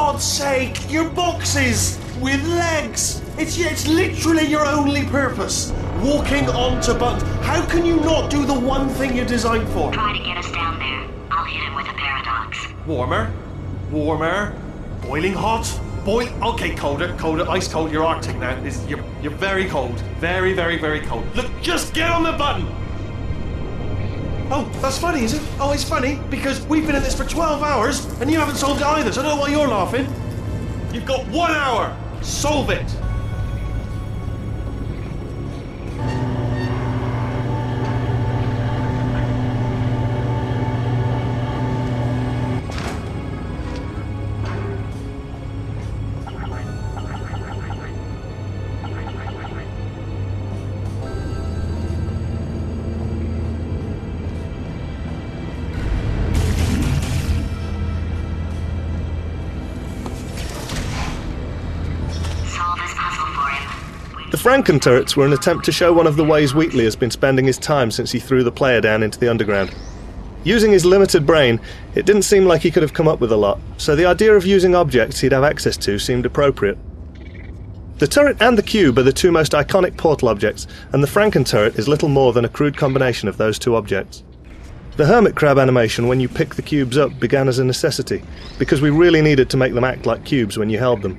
God's sake, your boxes with legs. It's literally your only purpose. Walking onto buttons. How can you not do the one thing you're designed for? Try to get us down there. I'll hit him with a paradox. Warmer. Boiling hot. Okay, colder, ice cold. You're Arctic now. You're very cold. Very, very, very cold. Look, just get on the button. Oh, that's funny, is it? Oh, it's funny because we've been in this for 12 hours and you haven't solved it either, so I don't know why you're laughing. You've got 1 hour. Solve it. The Franken turrets were an attempt to show one of the ways Wheatley has been spending his time since he threw the player down into the underground. Using his limited brain, it didn't seem like he could have come up with a lot, so the idea of using objects he'd have access to seemed appropriate. The turret and the cube are the two most iconic Portal objects, and the Franken turret is little more than a crude combination of those two objects. The hermit crab animation when you pick the cubes up began as a necessity, because we really needed to make them act like cubes when you held them.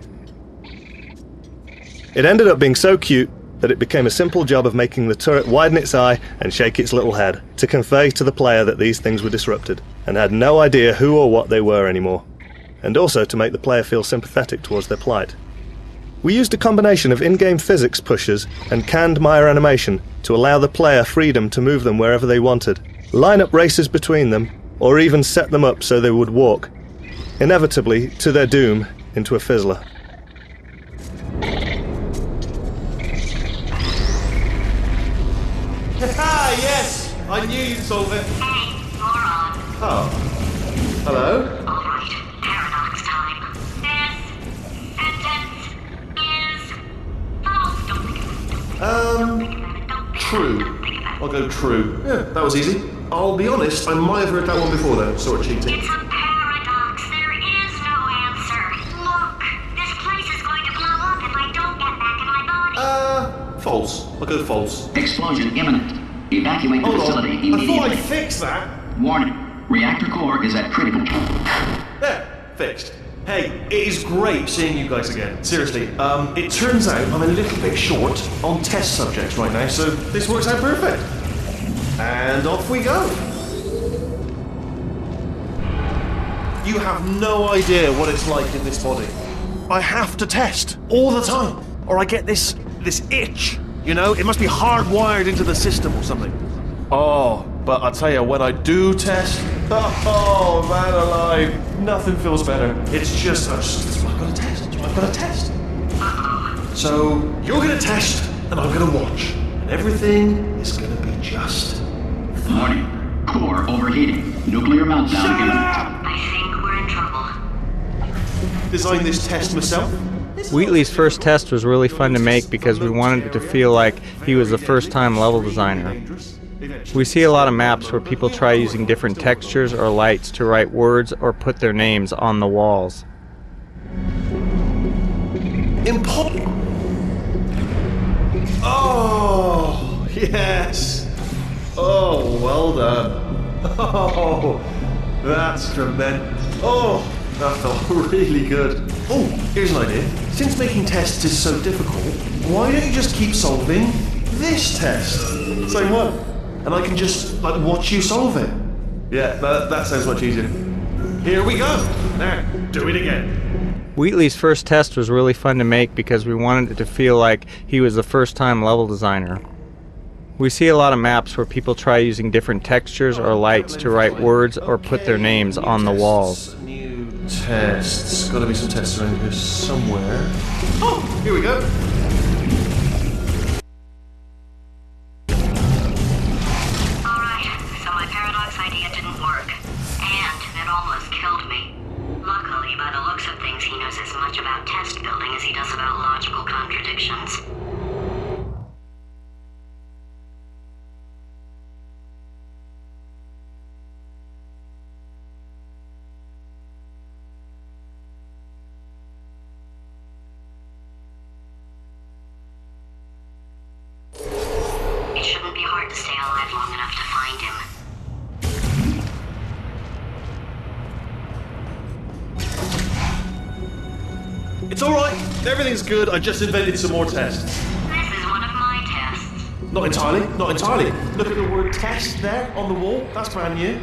It ended up being so cute that it became a simple job of making the turret widen its eye and shake its little head to convey to the player that these things were disrupted and had no idea who or what they were anymore, and also to make the player feel sympathetic towards their plight. We used a combination of in-game physics pushes and canned Maya animation to allow the player freedom to move them wherever they wanted, line up races between them, or even set them up so they would walk, inevitably, to their doom, into a fizzler. Ah, yes! I knew you'd solve it. Hey, you're on. Oh. Hello? Alright, paradox time. This sentence is false. True. I'll go true. Yeah, that was easy. I'll be honest, I might have heard that one before though, sort of cheating. It's a paradox. There is no answer. Look, this place is going to blow up if I don't get back in my body. False. I'll go false. Explosion imminent. Evacuate the Hold facility on. I immediately. thought I'd fix that. Warning. Reactor core is at critical. There. Fixed. Hey, it is great seeing you guys again. Seriously, it turns out I'm a little bit short on test subjects right now, so this works out perfect. And off we go. You have no idea what it's like in this body. I have to test all the time, or I get this itch. You know, it must be hardwired into the system or something. Oh, but I tell you, when I do test, oh man alive, nothing feels better. It's just, I've got to test. I've got to test. So you're going to test, and I'm going to watch, and everything is going to be just. Warning. Core overheating. Nuclear meltdown imminent. I think we're in trouble. Designed this test myself. Wheatley's first test was really fun to make because we wanted it to feel like he was a first-time level designer. We see a lot of maps where people try using different textures or lights to write words or put their names on the walls. Impossible. Oh, yes. Oh, well done. Oh, that's tremendous. Oh, that felt really good. Oh, here's an idea. Since making tests is so difficult, why don't you just keep solving this test? Same one. And I can just, watch you solve it. Yeah, that sounds much easier. Here we go. Now, do it again. Wheatley's first test was really fun to make because we wanted it to feel like he was a first-time level designer. We see a lot of maps where people try using different textures or lights to write words or put their names on the walls. New tests. Gotta be some tests around here somewhere. Oh, here we go. Alright, so my paradox idea didn't work. And it almost killed me. Luckily, by the looks of things, he knows as much about test building as he does about logical contradictions. all right. Everything's good. I just invented some more tests. This is one of my tests. Not entirely, not entirely. Look at the word test there on the wall. That's brand new.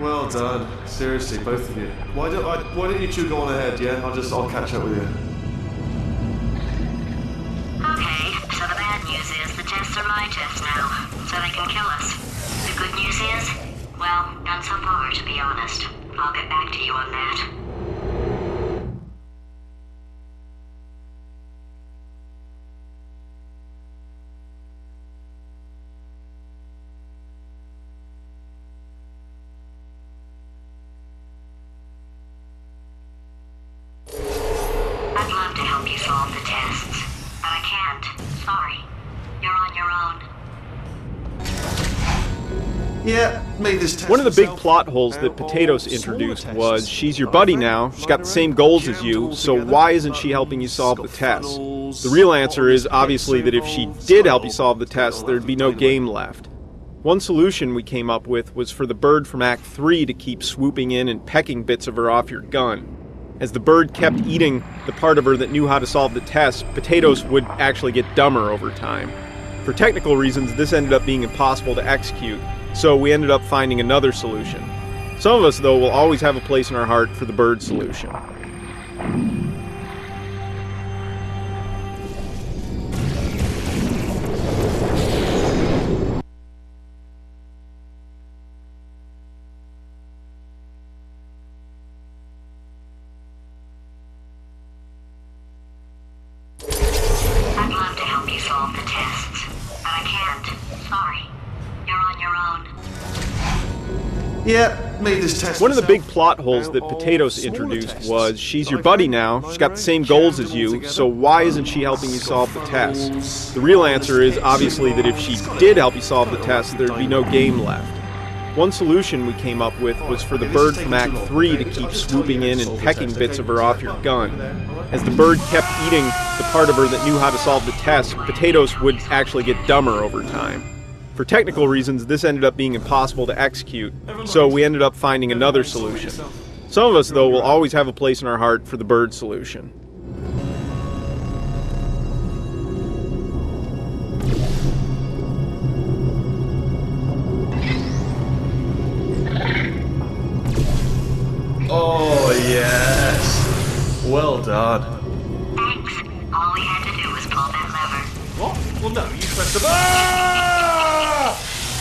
Well done. Seriously, both of you. Why don't you two go on ahead, yeah? I'll catch up with you. Okay, so the bad news is the tests are my tests now, so they can kill us. The good news is, well, none so far, to be honest. I'll get back to you on that. I'd love to help you solve the tests, but I can't. Sorry. You're on your own. Yeah, made this test One of the big myself. plot holes that Potatoes Smaller introduced tests. was she's your buddy now, she's got the same goals as you, so why isn't she helping you solve the test? The real answer is obviously that if she did help you solve the test, there'd be no game left. One solution we came up with was for the bird from Act 3 to keep swooping in and pecking bits of her off your gun. As the bird kept eating the part of her that knew how to solve the test, Potatoes would actually get dumber over time. For technical reasons, this ended up being impossible to execute, so we ended up finding another solution. Some of us, though, will always have a place in our heart for the bird solution. I'd love to help you solve the tests, but I can't. Sorry. You're on your own. Yeah, made this test One of the myself. big plot holes that Potatoes introduced was she's your buddy now, she's got the same goals as you, so why isn't she helping you solve the test? The real answer is obviously that if she did help you solve the test, there'd be no game left. One solution we came up with was for the bird from Act 3 to keep swooping in and pecking bits of her off your gun. As the bird kept eating the part of her that knew how to solve the test, Potatoes would actually get dumber over time. For technical reasons, this ended up being impossible to execute, so we ended up finding another solution. Some of us, though, will always have a place in our heart for the bird solution. Oh, yes. Well done. Thanks. All we had to do was pull that lever. What? Well, no, you pressed the... Ah!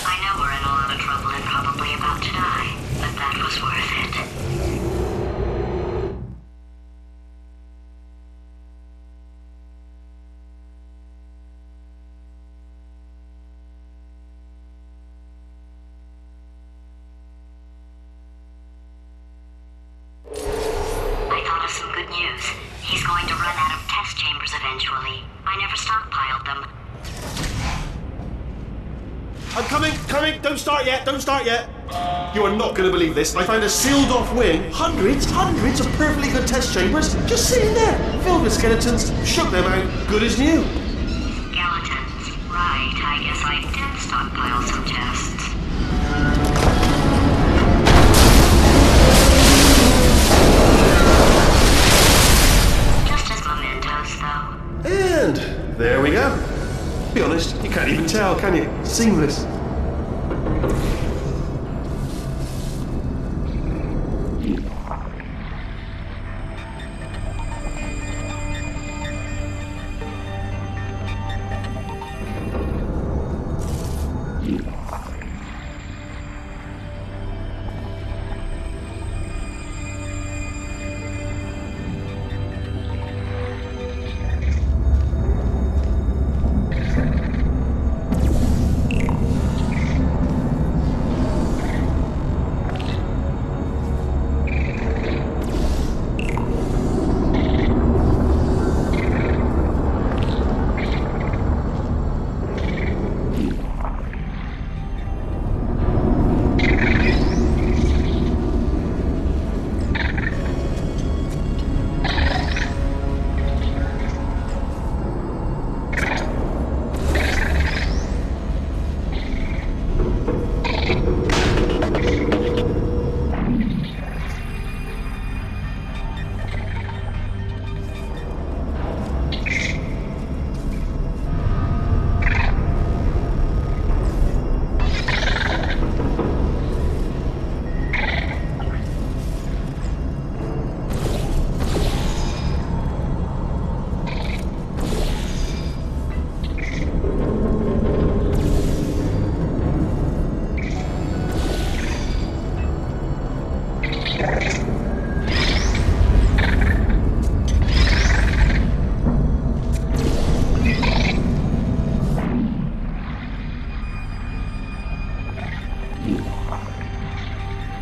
I know we're in a lot of trouble and probably about to die, but that was worth it. I thought of some good news. He's going to run out of test chambers eventually. I never stockpiled them. I'm coming, don't start yet, You are not going to believe this. I found a sealed off wing, hundreds of perfectly good test chambers, just sitting there, filled with skeletons, shook them out, good as new. Skeletons. Right, I guess I did stockpile some tests. Just as mementos, though. And there we go. Be honest, you can't even tell, can you? Seamless.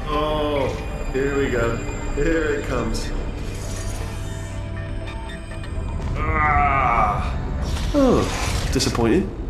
Oh, here we go. Here it comes. Ah. Oh, disappointing.